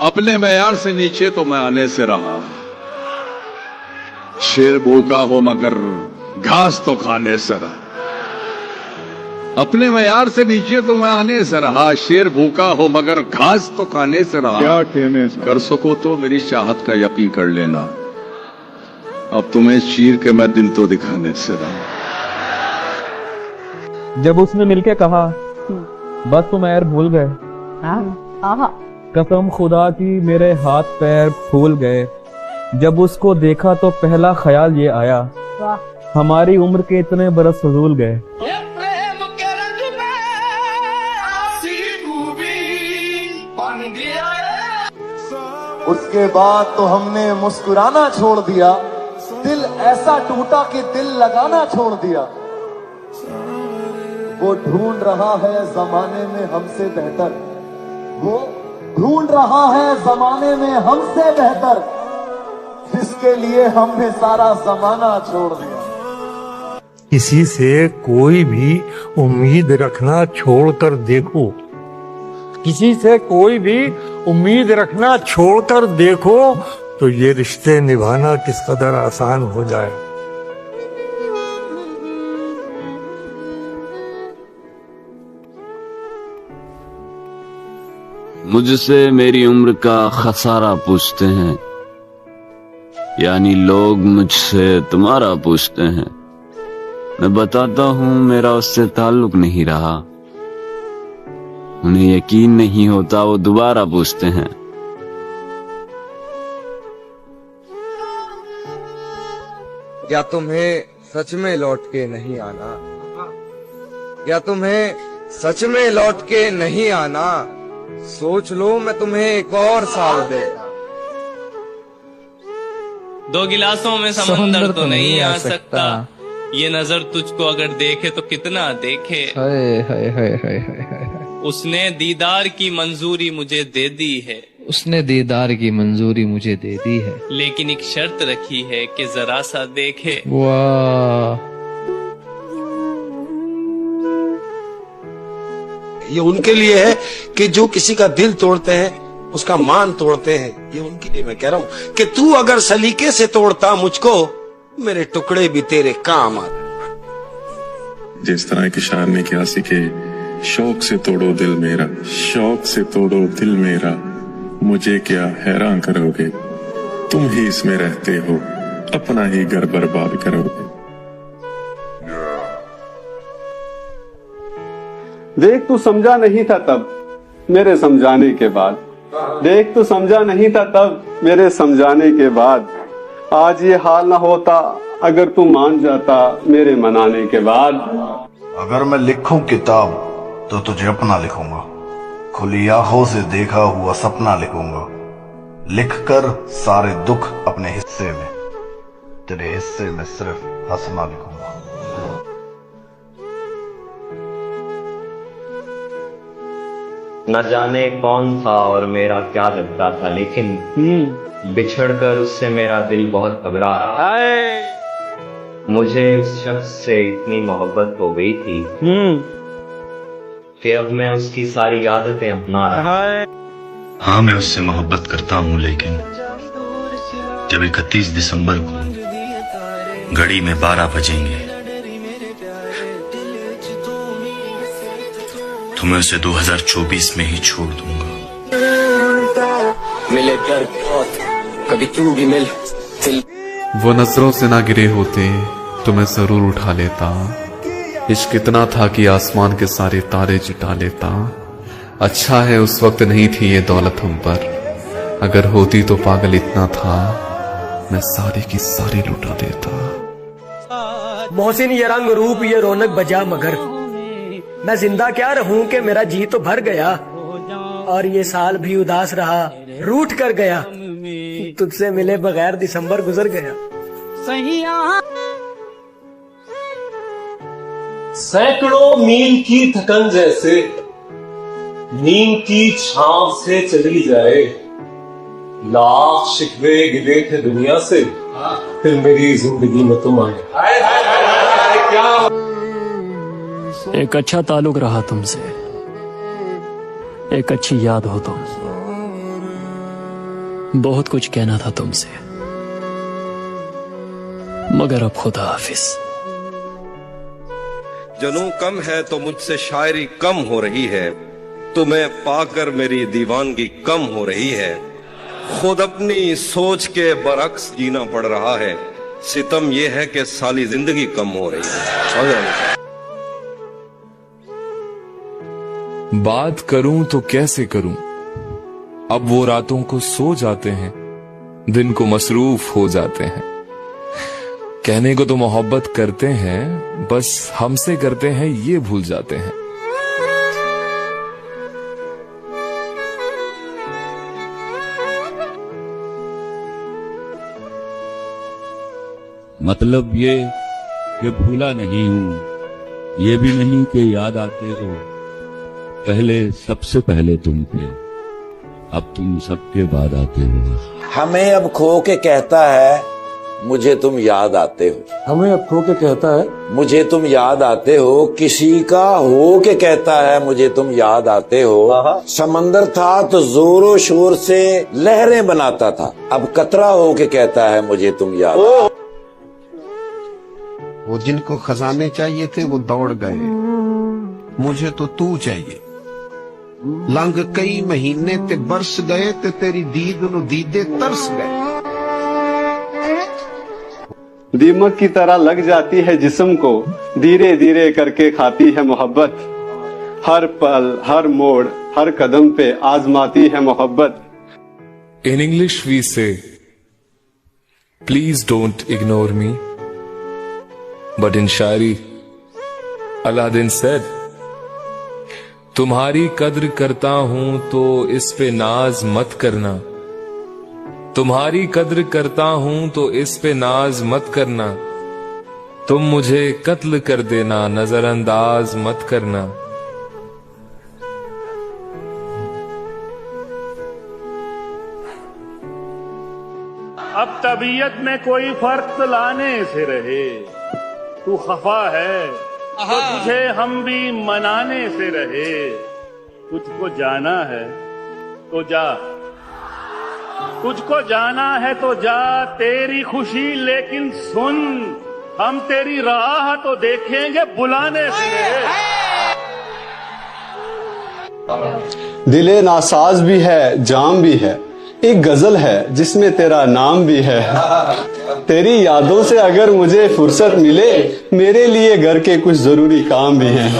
अपने मेयार से नीचे तो मैं आने से रहा। शेर भूखा हो मगर घास तो खाने से रहा। अपने मेयार से नीचे तो मैं आने से रहा। शेर भूखा हो मगर घास तो खाने से रहा। क्या कहने से? कर सको तो मेरी चाहत का यकीन कर लेना। अब तुम्हें चीर के मैं दिल तो दिखाने से रहा। जब उसने मिलके कहा बस तुम यार भूल गए, कसम खुदा की मेरे हाथ पैर फूल गए। जब उसको देखा तो पहला ख्याल ये आया, हमारी उम्र के इतने बरस फजूल गए। उसके बाद तो हमने मुस्कुराना छोड़ दिया। दिल ऐसा टूटा कि दिल लगाना छोड़ दिया। वो ढूंढ रहा है जमाने में हमसे बेहतर। वो ढूंढ रहा है जमाने में हमसे बेहतर, जिसके लिए हमने सारा जमाना छोड़ दिया। किसी से कोई भी उम्मीद रखना छोड़कर देखो। किसी से कोई भी उम्मीद रखना छोड़कर देखो तो ये रिश्ते निभाना किस कदर आसान हो जाए। मुझसे मेरी उम्र का खसारा पूछते हैं, यानी लोग मुझसे तुम्हारा पूछते हैं। मैं बताता हूँ मेरा उससे ताल्लुक नहीं रहा। उन्हें यकीन नहीं होता, वो दोबारा पूछते हैं। क्या तुम्हें सच में लौट के नहीं आना? क्या तुम्हें सच में लौट के नहीं आना? सोच लो मैं तुम्हें एक और साल दे। दो गिलासों में समंदर तो नहीं आ सकता। ये नजर तुझको अगर देखे तो कितना देखे। हाय हाय हाय हाय हाय। उसने दीदार की मंजूरी मुझे दे दी है। उसने दीदार की मंजूरी मुझे दे दी है, लेकिन एक शर्त रखी है कि जरा सा देखे। वाह। ये उनके लिए है कि जो किसी का दिल तोड़ते हैं उसका मान तोड़ते हैं। ये उनके लिए मैं कह रहा हूं कि तू अगर सलीके से तोड़ता मुझको, मेरे टुकड़े भी तेरे काम आते। जिस तरह के शायर ने किया सी के शौक से तोड़ो दिल मेरा, शौक से तोड़ो दिल मेरा, मुझे क्या हैरान करोगे, तुम ही इसमें रहते हो, अपना ही घर बर्बाद करोगे। देख तू समझा नहीं था तब मेरे समझाने के बाद। देख तू समझा नहीं था तब मेरे समझाने के बाद। आज ये हाल ना होता अगर तू मान जाता मेरे मनाने के बाद। अगर मैं लिखूं किताब तो तुझे अपना लिखूंगा, खुली आंखों से देखा हुआ सपना लिखूंगा। लिखकर सारे दुख अपने हिस्से में, तेरे हिस्से में सिर्फ हंसना लिखूंगा। न जाने कौन था और मेरा क्या लगता था, लेकिन बिछड़कर उससे मेरा दिल बहुत घबरा रहा। मुझे उस शख्स से इतनी मोहब्बत हो गई थी कि अब मैं उसकी सारी आदतें अपना रहा। हाँ मैं उससे मोहब्बत करता हूँ, लेकिन जब 31 दिसंबर को घड़ी में 12 बजेंगे तो मैं उसे 2024 में ही छोड़ दूंगा। मिले प्यार कभी तू भी मिल। वो नजरों से ना गिरे होते तो मैं जरूर उठा लेता। इश्क इतना था कि आसमान के सारे तारे जुटा लेता। अच्छा है उस वक्त नहीं थी ये दौलत हम पर, अगर होती तो पागल इतना था मैं सारी की सारी लुटा देता। मोहसिन ये रंग रूप ये रौनक बजा, मगर मैं जिंदा क्या रहूं कि मेरा जी तो भर गया और ये साल भी उदास रहा, रूठ कर गया। तुझसे मिले बगैर दिसंबर गुजर गया। सैकड़ों मील की थकन जैसे नींद की छांव से चली जाए, लाख शिकवे गिले थे दुनिया से, फिर मेरी जिंदगी में तुम आए। एक अच्छा ताल्लुक रहा तुमसे, एक अच्छी याद हो तुम। बहुत कुछ कहना था तुमसे, मगर अब खुदा हाफिज। जनू कम है तो मुझसे शायरी कम हो रही है, तुम्हें पाकर मेरी दीवानगी कम हो रही है। खुद अपनी सोच के बरक्स जीना पड़ रहा है, सितम यह है कि साली जिंदगी कम हो रही है। बात करूं तो कैसे करूं, अब वो रातों को सो जाते हैं, दिन को मसरूफ हो जाते हैं। कहने को तो मोहब्बत करते हैं, बस हमसे करते हैं ये भूल जाते हैं। मतलब ये कि भूला नहीं हूं, ये भी नहीं कि याद आते हो। पहले सबसे पहले तुम थे, अब तुम सबके बाद आते हो। हमें अब खो के कहता है मुझे तुम याद आते हो। हमें अब खो के कहता है मुझे तुम याद आते हो। किसी का हो के कहता है मुझे तुम याद आते हो। समंदर था तो जोरों शोर से लहरें बनाता था, अब कतरा हो के कहता है मुझे तुम याद आते हो। वो जिनको खजाने चाहिए थे वो दौड़ गए, मुझे तो तू चाहिए। लंघ कई महीने ते बरस गए ते तेरी दीद नु दीदे तरस गए। दीमक की तरह लग जाती है जिस्म को, धीरे धीरे करके खाती है मोहब्बत। हर पल हर मोड़ हर कदम पे आजमाती है मोहब्बत। In English we say, please don't ignore me. But in Shayari Aladdin said, तुम्हारी कद्र करता हूं तो इस पे नाज मत करना। तुम्हारी कद्र करता हूं तो इस पे नाज मत करना। तुम मुझे कत्ल कर देना, नजरअंदाज मत करना। अब तबीयत में कोई फर्क लाने से रहे, तू खफा है तो तुझे हम भी मनाने से रहे। तुझको जाना है तो जा, तुझको जाना है तो जा, तेरी खुशी लेकिन सुन, हम तेरी राह तो देखेंगे बुलाने से रहे। दिले नासाज भी है जाम भी है, एक गजल है जिसमें तेरा नाम भी है। तेरी यादों से अगर मुझे फुर्सत मिले, मेरे लिए घर के कुछ जरूरी काम भी हैं।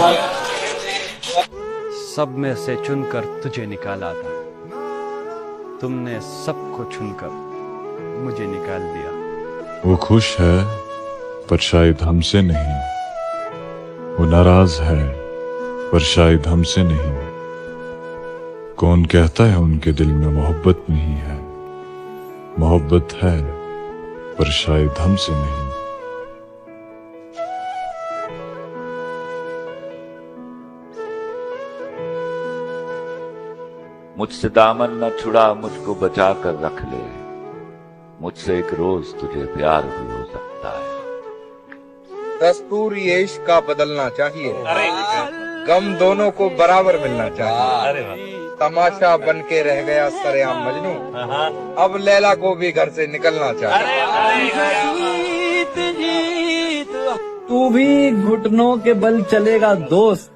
सब में से चुनकर तुझे निकाला था, तुमने सबको चुनकर मुझे निकाल दिया। वो खुश है पर शायद हमसे नहीं, वो नाराज है पर शायद हमसे नहीं। कौन कहता है उनके दिल में मोहब्बत नहीं है, मोहब्बत है पर शायद हमसे नहीं। मुझसे दामन न छुड़ा, मुझको बचा कर रख ले, मुझसे एक रोज तुझे प्यार भी हो सकता है। दस्तूर ये इश्क का बदलना चाहिए, गम दोनों को बराबर मिलना चाहिए। तमाशा बन के रह गया सरेआम मजनू, अब लैला को भी घर से निकलना चाहिए। तू भी घुटनों के बल चलेगा दोस्त,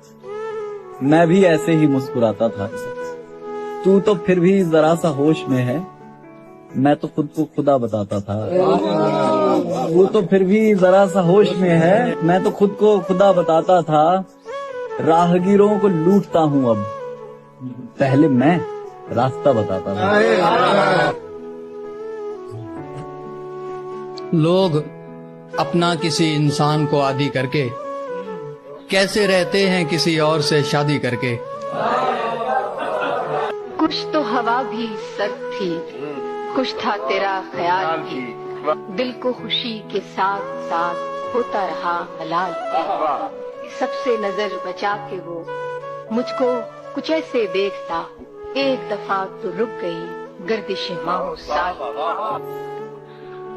मैं भी ऐसे ही मुस्कुराता था। तू तो फिर भी जरा सा होश में है, मैं तो खुद को खुदा बताता था। तू तो फिर भी जरा सा होश में है, मैं तो खुद को खुदा बताता था। राहगीरों को लूटता हूँ अब, पहले मैं रास्ता बताता था। लोग अपना किसी इंसान को आदी करके कैसे रहते हैं किसी और से शादी करके। कुछ तो हवा भी सर्द थी, कुछ था तेरा ख्याल भी, दिल को खुशी के साथ साथ होता रहा हलाल। सबसे नजर बचा के वो मुझको कुछ ऐसे देखता, एक दफा तो रुक गई गर्दिश माओ साल।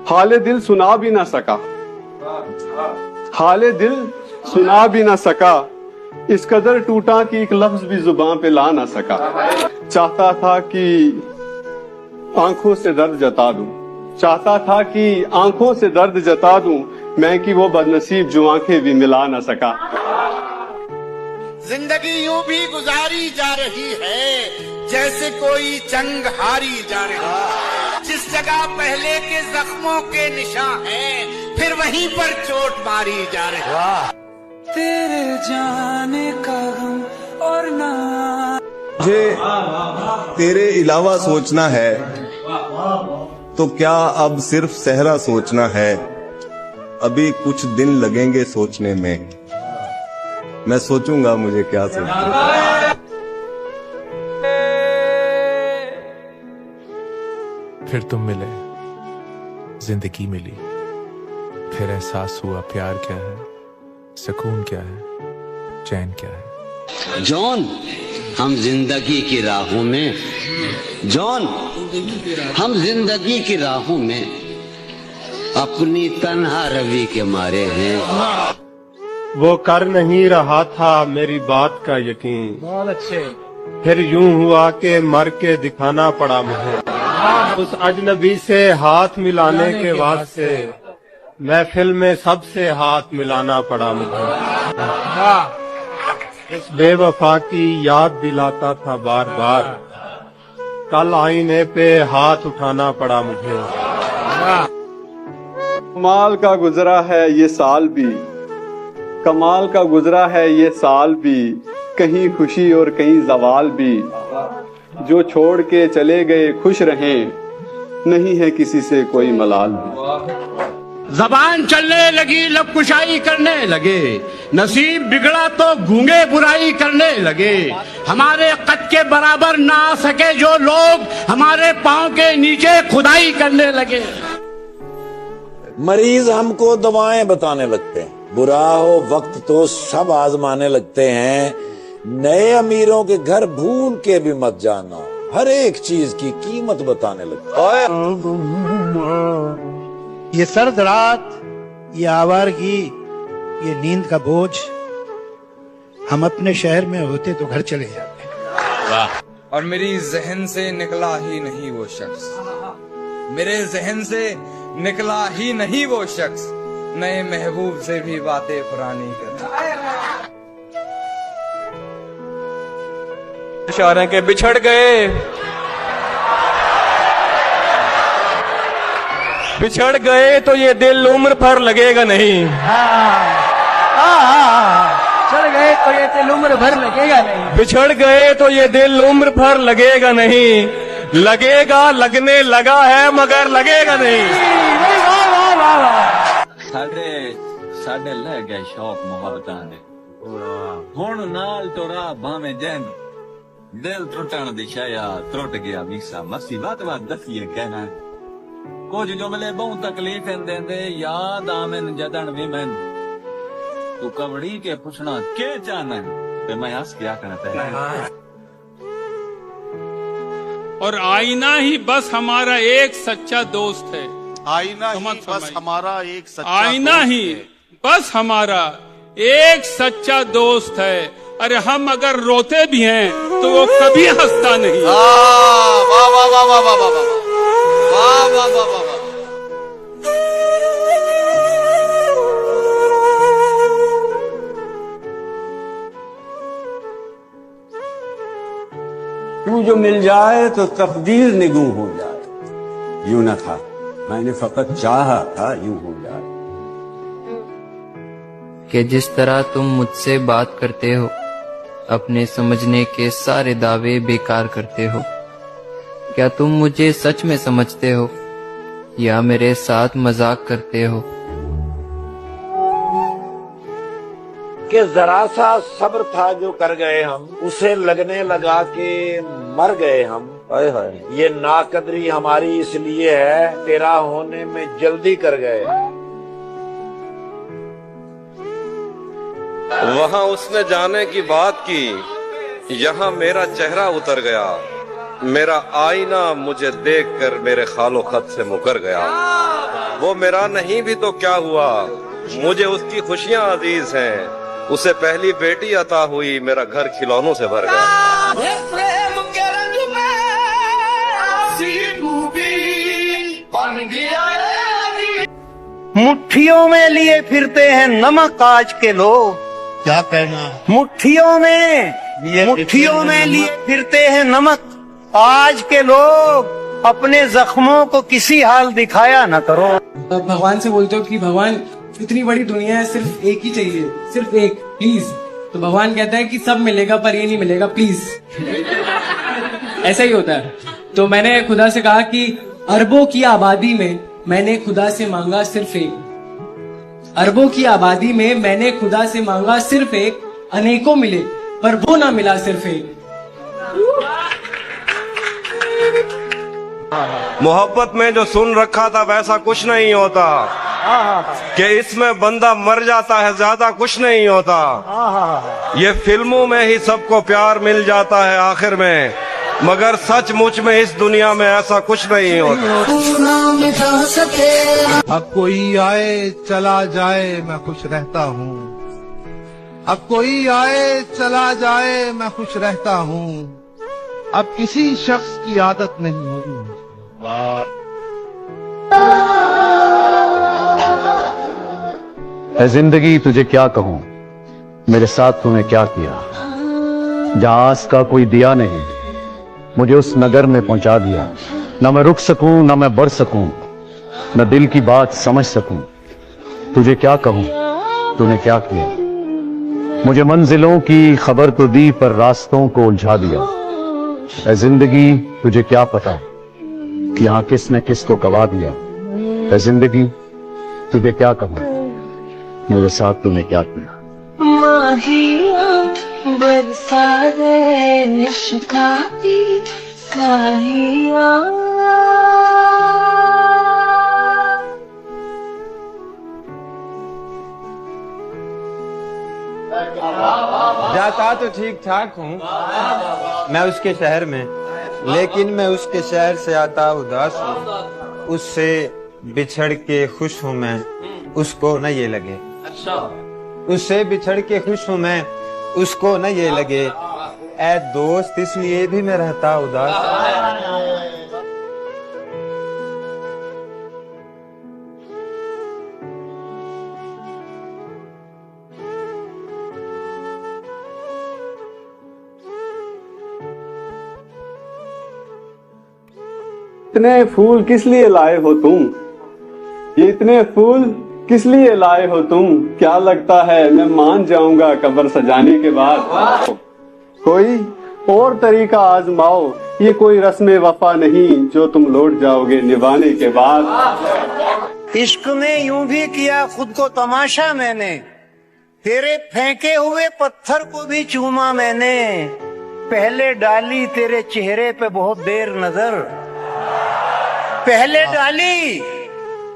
हाले दिल सुना भी ना सका, हाले दिल सुना भी ना सका, इस कदर टूटा कि एक लफ्ज भी जुबान पे ला ना सका। चाहता था कि आंखों से दर्द जता दूं, चाहता था कि आंखों से दर्द जता दूं मैं कि वो बदनसीब जो आंखें भी मिला न सका। जिंदगी यूं भी गुजारी जा रही है जैसे कोई जंग हारी जा रही है। जिस जगह पहले के जख्मों के निशान हैं, फिर वहीं पर चोट मारी जा रही है। तेरे जाने का गम और ना मुझे तेरे अलावा सोचना है तो क्या अब सिर्फ सहरा सोचना है। अभी कुछ दिन लगेंगे सोचने में, मैं सोचूंगा मुझे क्या सोचना। फिर तुम मिले, जिंदगी मिली, फिर एहसास हुआ प्यार क्या है, सुकून क्या है, चैन क्या है। जॉन हम जिंदगी की राहों में, जॉन हम जिंदगी की राहों में अपनी तन्हा रवि के मारे हैं। वो कर नहीं रहा था मेरी बात का यकीन, बहुत अच्छे। फिर यूं हुआ कि मर के दिखाना पड़ा मुझे। उस अजनबी से हाथ मिलाने के बाद से महफिल में सबसे हाथ मिलाना पड़ा मुझे। इस बेवफा की याद दिलाता था बार बार, कल आईने पे हाथ उठाना पड़ा मुझे। कमाल का गुजरा है ये साल भी, कमाल का गुजरा है ये साल भी, कहीं खुशी और कहीं जवाल भी। जो छोड़ के चले गए खुश रहें, नहीं है किसी से कोई मलाल भी। जबान चलने लगी लब कुशाई करने लगे, नसीब बिगड़ा तो गूंगे बुराई करने लगे। हमारे कद के बराबर ना आ सके जो लोग, हमारे पांव के नीचे खुदाई करने लगे। मरीज हमको दवाएं बताने लगते हैं, बुरा हो वक्त तो सब आजमाने लगते हैं। नए अमीरों के घर भूल के भी मत जाना, हर एक चीज की कीमत बताने लगते हैं। ये सर्द रात, ये आवारगी, ये नींद का बोझ, हम अपने शहर में होते तो घर चले जाते। और मेरी जहन से निकला ही नहीं वो शख्स, मेरे जहन से निकला ही नहीं वो शख्स, नए महबूब से भी बातें पुरानी कर। इशारे के बिछड़ गए, बिछड़ गए तो ये दिल उम्र भर लगेगा नहीं। चढ़ गए तो ये दिल उम्र भर लगेगा नहीं। बिछड़ गए तो ये दिल उम्र भर लगेगा नहीं, लगेगा लगने लगा है मगर लगेगा नहीं। साडे लह गए शौक मोहब्बतां दे, हुण नाल टुरा भाਵੇਂ जैन दिल टुटण दी शाया टुट गया मीसा मसी बात दसिए कहना कुछ जुमले बहु तकलीफ देंदे याद आमेन जदन भी मैन तू कवड़ी के पुछना के चाहना ते मैं हंस क्या करता है। और आईना ही बस हमारा एक सच्चा दोस्त है, आईना ही बस हमारा एक सच्चा आईना ही बस हमारा एक सच्चा दोस्त है। अरे हम अगर रोते भी हैं तो वो कभी हंसता नहीं। वाह वाह वाह वाह वाह वाह वाह वाह वाह वाह वाह। तू जो मिल जाए तो तकदीर निगूं हो जाए, यूं न था मैंने फकत चाहा था यूं हो जाए। कि जिस तरह तुम मुझसे बात करते हो, अपने समझने के सारे दावे बेकार करते हो। क्या तुम मुझे सच में समझते हो या मेरे साथ मजाक करते हो? कि जरा सा सब्र था जो कर गए हम, उसे लगने लगा कि मर गए हम। ये नाकदरी हमारी इसलिए है, तेरा होने में जल्दी कर गए। वहां उसने जाने की बात की, यहाँ मेरा चेहरा उतर गया। मेरा आईना मुझे देखकर मेरे खालो खत से मुकर गया। वो मेरा नहीं भी तो क्या हुआ, मुझे उसकी खुशियां अजीज हैं। उसे पहली बेटी अता हुई, मेरा घर खिलौनों से भर गया। प्रेम के रंग में मुट्ठियों में लिए फिरते हैं नमक आज के लोग। क्या कहना? मुट्ठियों में लिए फिरते हैं नमक आज के लोग। अपने जख्मों को किसी हाल दिखाया न करो। भगवान से बोलते हो कि भगवान इतनी बड़ी दुनिया है, सिर्फ एक ही चाहिए, सिर्फ एक, प्लीज। तो भगवान कहता है कि सब मिलेगा पर ये नहीं मिलेगा, प्लीज। ऐसा ही होता है। तो मैंने खुदा से कहा कि अरबों की आबादी में मैंने खुदा से मांगा सिर्फ एक। अरबों की आबादी में मैंने खुदा से मांगा सिर्फ एक, अनेकों मिले पर वो ना मिला सिर्फ एक। मोहब्बत में जो सुन रखा था वैसा कुछ नहीं होता, कि इसमें बंदा मर जाता है ज्यादा कुछ नहीं होता। ये फिल्मों में ही सबको प्यार मिल जाता है आखिर में, मगर सचमुच में इस दुनिया में ऐसा कुछ नहीं होता। अब कोई आए चला जाए मैं खुश रहता हूँ, अब कोई आए चला जाए मैं खुश रहता हूँ, अब किसी शख्स की आदत नहीं होगी। जिंदगी तुझे क्या कहूँ, मेरे साथ तूने क्या किया। जहाँ आस का कोई दिया नहीं, मुझे उस नगर में पहुंचा दिया। न मैं रुक सकूं न मैं बढ़ सकूं, न दिल की बात समझ सकूं। तुझे क्या कहूँ, तूने क्या किया। मुझे मंजिलों की खबर तो दी पर रास्तों को उलझा दिया। जिंदगी तुझे क्या पता कि यहाँ किसने किसको गवा दिया। जिंदगी तुझे क्या कहूँ, मेरे साथ तूने क्या किया। बरसा दे निष्काती साहिया। जाता तो ठीक ठाक हूँ मैं उसके शहर में, लेकिन मैं उसके शहर से आता उदास हूँ। उससे बिछड़ के खुश हूँ मैं, उसको न ये लगे। उससे बिछड़ के खुश हूँ मैं, उसको न ये लगे। ऐ दोस्त इसलिए भी मैं रहता उदास। इतने फूल किस लिए लाए हो तुम, ये इतने फूल किस लिए लाए हो तुम। क्या लगता है मैं मान जाऊंगा कब्र सजाने के बाद। कोई और तरीका आजमाओ, ये कोई रस्म वफा नहीं जो तुम लौट जाओगे निभाने के बाद। इश्क में यूं भी किया खुद को तमाशा मैंने, तेरे फेंके हुए पत्थर को भी चूमा मैंने। पहले डाली तेरे चेहरे पे बहुत देर नजर, पहले डाली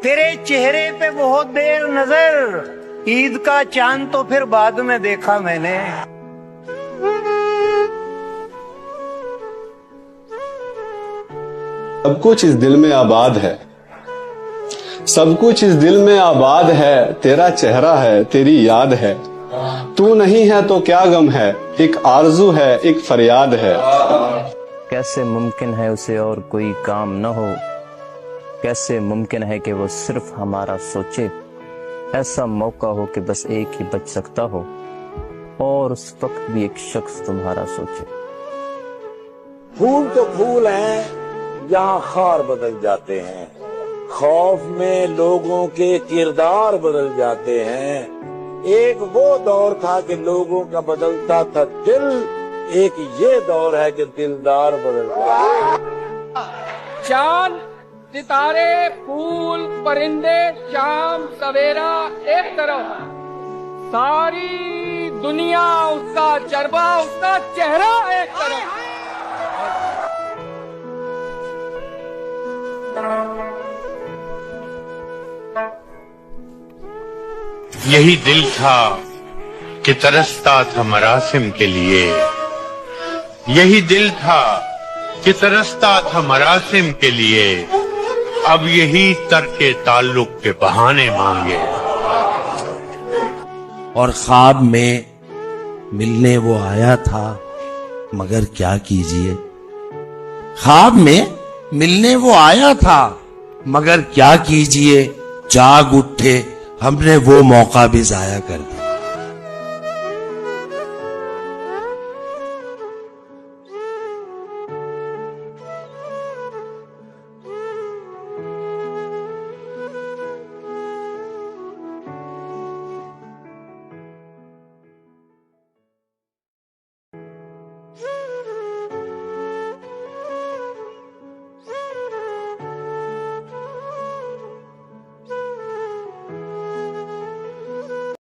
तेरे चेहरे पे बहुत देर नजर। ईद का चांद तो फिर बाद में देखा मैंने। सब कुछ इस दिल में आबाद है, सब कुछ इस दिल में आबाद है। तेरा चेहरा है, तेरी याद है। तू नहीं है तो क्या गम है, एक आरजू है, एक फरियाद है। कैसे मुमकिन है उसे और कोई काम न हो, कैसे मुमकिन है कि वो सिर्फ हमारा सोचे। ऐसा मौका हो कि बस एक ही बच सकता हो, और उस वक्त भी एक शख्स तुम्हारा सोचे। फूल तो फूल हैं जहाँ खार बदल जाते हैं, खौफ में लोगों के किरदार बदल जाते हैं। एक वो दौर था कि लोगों का बदलता था दिल, एक ये दौर है कि दिलदार बदल जाते। चांद सितारे फूल परिंदे शाम सवेरा एक तरफ, सारी दुनिया उसका जरबा उसका चेहरा एक तरफ। यही दिल था कि तरसता था मरासिम के लिए, यही दिल था कि तरसता था मरासिम के लिए। अब यही तरके ताल्लुक के बहाने मांगे। और ख्वाब में मिलने वो आया था, मगर क्या कीजिए। ख्वाब में मिलने वो आया था, मगर क्या कीजिए। जाग उठे, हमने वो मौका भी जाया कर दिया।